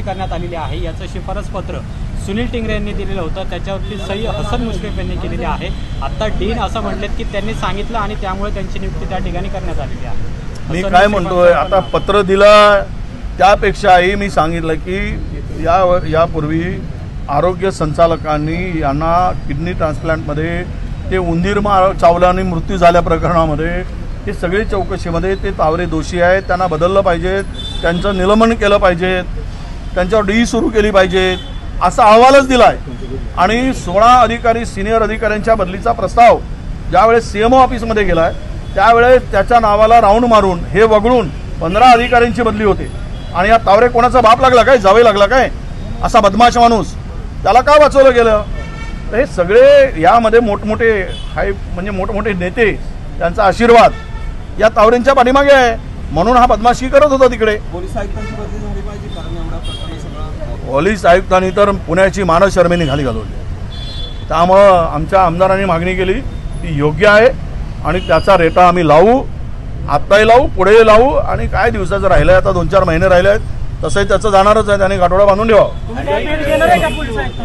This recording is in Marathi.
करण्यात आलेली आहे। याचं शिफारस पत्र सुनील टिंगरे यांनी दिलेलं होतं, त्याच्यावरती सही हसन मुश्रीफ यांनी केलेली आहे। आता डीन असं म्हणलेत की त्यांनी सांगितलं आणि त्यामुळे त्यांची नियुक्ती त्या ठिकाणी करण्यात आलेली आहे। मी काय म्हणतोय, आता पत्र दिलं त्यापेक्षाही मी सांगितलं की यापूर्वी आरोग्य संचालकांनी यांना किडनी ट्रान्सप्लांटमध्ये ते उंदीर चावल्याने मृत्यू झाल्या प्रकरणामध्ये ते सगळे चौकशीमध्ये ते तावरे दोषी आहेत, त्यांना बदललं पाहिजे, त्यांचं निलंबन केलं पाहिजे, त्यांच्यावर डी सुरू केली पाहिजे असा अहवालच दिला आहे। आणि 16 अधिकारी सिनियर अधिकाऱ्यांच्या बदलीचा प्रस्ताव ज्यावेळेस CMO ऑफिसमध्ये गेला आहे त्यावेळेस त्याच्या नावाला राऊंड मारून हे वगळून 15 अधिकाऱ्यांची बदली होते। आणि या तावरे कोणाचा बाप लागला काय, जावे लागला काय, असा बदमाश माणूस, त्याला का वाचवलं गेलं? तर हे सगळे यामध्ये मोठमोठे म्हणजे मोठमोठे नेते, त्यांचा आशीर्वाद या तावरेंच्या पाठीमागे आहे, म्हणून हा बदमाशी करत होता तिकडे। पोलीस आयुक्तांची बदली झाली पाहिजे, कारण एवढा प्रकार सगळा पोलीस आयुक्तांनी तर पुण्याची मानशर्मेने खाली घालवली। त्यामुळं आमच्या आमदारांनी मागणी केली ती योग्य आहे आणि त्याचा रेटा आम्ही लावू, आत्ताही लावू, पुढेही लावू आणि काय दिवसाचं राहिलं आहे, आता 2-4 महिने राहिले आहेत, तसंही त्याचं जाणारच आहे, त्याने गाठोडा बांधून ठेवा।